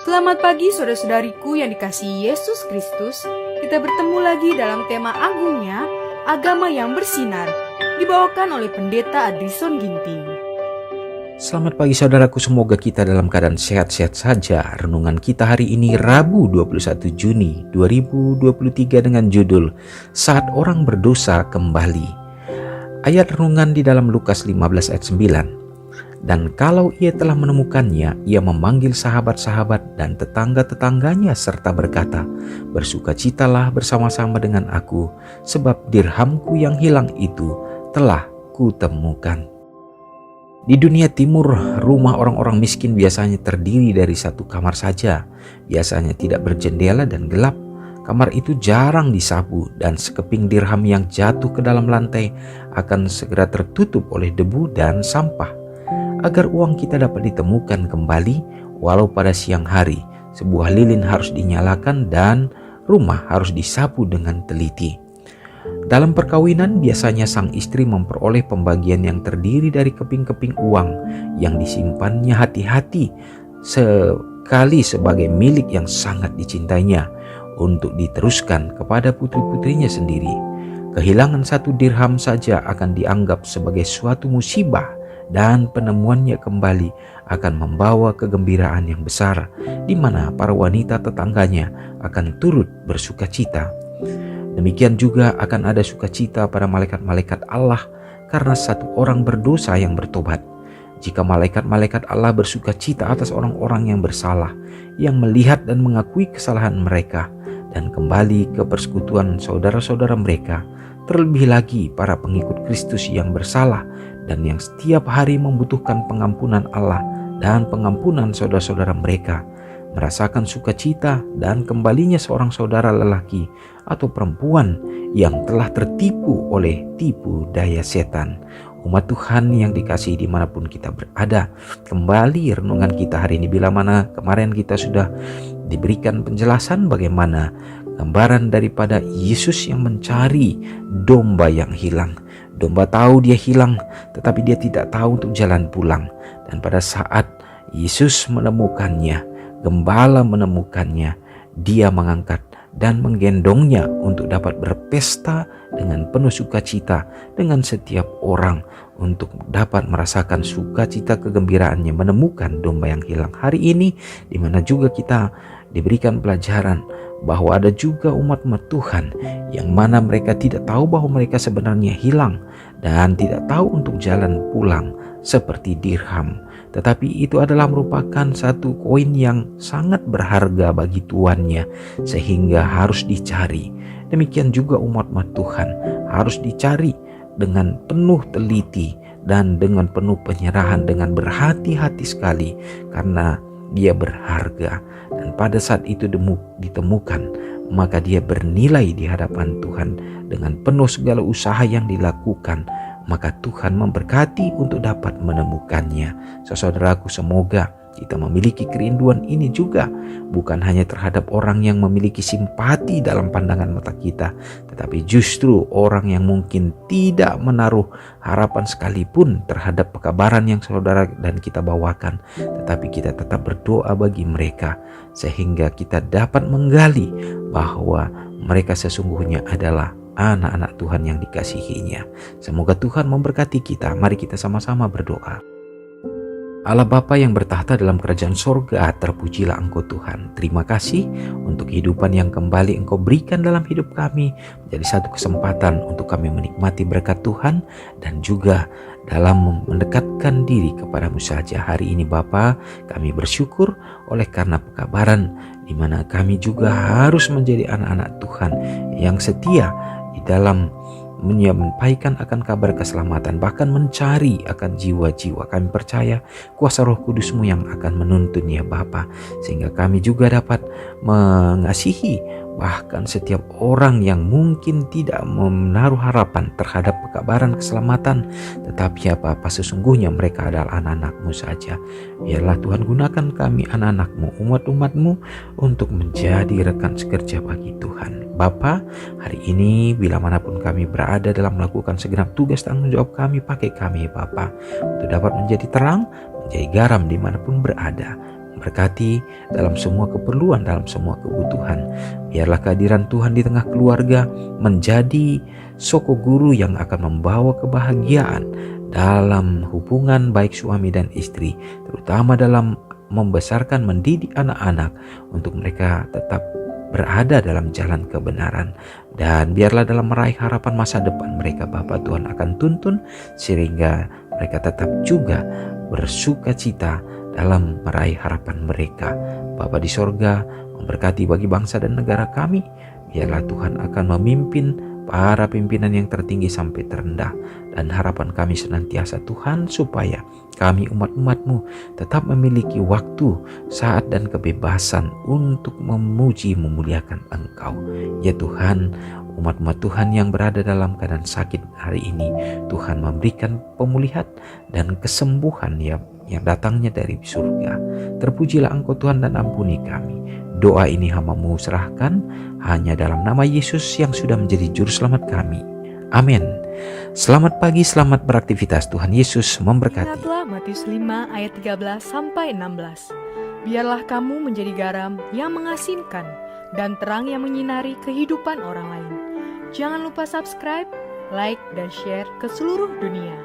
Selamat pagi saudara-saudariku yang dikasihi Yesus Kristus. Kita bertemu lagi dalam tema agungnya, agama yang bersinar, dibawakan oleh Pendeta Adrison Ginting. Selamat pagi saudaraku, semoga kita dalam keadaan sehat-sehat saja. Renungan kita hari ini Rabu 21 Juni 2023 dengan judul Saat Orang Berdosa Kembali. Ayat renungan di dalam Lukas 15 ayat 9. Dan kalau ia telah menemukannya, ia memanggil sahabat-sahabat dan tetangga-tetangganya serta berkata, "Bersukacitalah bersama-sama dengan aku, sebab dirhamku yang hilang itu telah kutemukan." Di dunia timur, rumah orang-orang miskin biasanya terdiri dari satu kamar saja. Biasanya tidak berjendela dan gelap. Kamar itu jarang disapu dan sekeping dirham yang jatuh ke dalam lantai akan segera tertutup oleh debu dan sampah. Agar uang kita dapat ditemukan kembali, walau pada siang hari, sebuah lilin harus dinyalakan dan rumah harus disapu dengan teliti. Dalam perkawinan, biasanya sang istri memperoleh pembagian yang terdiri dari keping-keping uang yang disimpannya hati-hati sekali sebagai milik yang sangat dicintainya untuk diteruskan kepada putri-putrinya sendiri. Kehilangan satu dirham saja akan dianggap sebagai suatu musibah, dan penemuannya kembali akan membawa kegembiraan yang besar, di mana para wanita tetangganya akan turut bersukacita. Demikian juga akan ada sukacita pada malaikat-malaikat Allah karena satu orang berdosa yang bertobat. Jika malaikat-malaikat Allah bersukacita atas orang-orang yang bersalah, yang melihat dan mengakui kesalahan mereka dan kembali ke persekutuan saudara-saudara mereka, terlebih lagi para pengikut Kristus yang bersalah dan yang setiap hari membutuhkan pengampunan Allah dan pengampunan saudara-saudara mereka, merasakan sukacita dan kembalinya seorang saudara lelaki atau perempuan yang telah tertipu oleh tipu daya setan. Umat Tuhan yang dikasihi dimanapun kita berada, kembali renungan kita hari ini, bila mana kemarin kita sudah diberikan penjelasan bagaimana gambaran daripada Yesus yang mencari domba yang hilang. Domba tahu dia hilang, tetapi dia tidak tahu untuk jalan pulang. Dan pada saat Yesus menemukannya, gembala menemukannya, dia mengangkat dan menggendongnya untuk dapat berpesta dengan penuh sukacita dengan setiap orang, untuk dapat merasakan sukacita kegembiraannya menemukan domba yang hilang. Hari ini di mana juga kita diberikan pelajaran bahwa ada juga umat-umat Tuhan yang mana mereka tidak tahu bahwa mereka sebenarnya hilang dan tidak tahu untuk jalan pulang seperti dirham. Tetapi itu adalah merupakan satu koin yang sangat berharga bagi tuannya, sehingga harus dicari. Demikian juga umat-umat Tuhan harus dicari dengan penuh teliti dan dengan penuh penyerahan, dengan berhati-hati sekali, karena dia berharga. Dan pada saat itu ditemukan, maka dia bernilai di hadapan Tuhan dengan penuh segala usaha yang dilakukan. Maka Tuhan memberkati untuk dapat menemukannya. Saudaraku, semoga kita memiliki kerinduan ini juga, bukan hanya terhadap orang yang memiliki simpati dalam pandangan mata kita, tetapi justru orang yang mungkin tidak menaruh harapan sekalipun terhadap pekabaran yang saudara dan kita bawakan, tetapi kita tetap berdoa bagi mereka, sehingga kita dapat menggali bahwa mereka sesungguhnya adalah anak-anak Tuhan yang dikasihinya. Semoga Tuhan memberkati kita. Mari kita sama-sama berdoa. Allah Bapa yang bertahta dalam kerajaan sorga, terpujilah Engkau Tuhan. Terima kasih untuk kehidupan yang kembali Engkau berikan dalam hidup kami, menjadi satu kesempatan untuk kami menikmati berkat Tuhan dan juga dalam mendekatkan diri kepadamu saja. Hari ini Bapa, kami bersyukur oleh karena pekabaran di mana kami juga harus menjadi anak-anak Tuhan yang setia di dalam menyampaikan akan kabar keselamatan, bahkan mencari akan jiwa-jiwa. Kami percaya kuasa Roh Kudus-Mu yang akan menuntun ya Bapa, sehingga kami juga dapat mengasihi bahkan setiap orang yang mungkin tidak menaruh harapan terhadap pekabaran keselamatan, tetapi ya Bapa, sesungguhnya mereka adalah anak-anak-Mu saja. Biarlah Tuhan gunakan kami anak-anak-Mu, umat-umat-Mu, untuk menjadi rekan sekerja bagi Tuhan. Bapa, hari ini bila manapun kami berada dalam melakukan segenap tugas tanggung jawab kami, pakai kami Bapa, untuk dapat menjadi terang, menjadi garam dimanapun berada, Berkati dalam semua keperluan, dalam semua kebutuhan. Biarlah kehadiran Tuhan di tengah keluarga menjadi soko guru yang akan membawa kebahagiaan dalam hubungan baik suami dan istri, terutama dalam membesarkan, mendidik anak-anak untuk mereka tetap berada dalam jalan kebenaran. Dan biarlah dalam meraih harapan masa depan mereka, Bapa Tuhan akan tuntun sehingga mereka tetap juga bersuka cita dalam meraih harapan mereka. Bapa di sorga, memberkati bagi bangsa dan negara kami. Biarlah Tuhan akan memimpin para pimpinan yang tertinggi sampai terendah. Dan harapan kami senantiasa Tuhan, supaya kami umat-umat-Mu tetap memiliki waktu, saat dan kebebasan untuk memuji memuliakan Engkau. Ya Tuhan, umat-umat Tuhan yang berada dalam keadaan sakit hari ini, Tuhan memberikan pemulihan dan kesembuhan yang datangnya dari surga. Terpujilah Engkau Tuhan dan ampuni kami. Doa ini hamba-Mu serahkan hanya dalam nama Yesus yang sudah menjadi juru selamat kami. Amin. Selamat pagi, selamat beraktivitas. Tuhan Yesus memberkati. Ingatlah Matius 5 ayat 13-16. Biarlah kamu menjadi garam yang mengasinkan dan terang yang menyinari kehidupan orang lain. Jangan lupa subscribe, like, dan share ke seluruh dunia.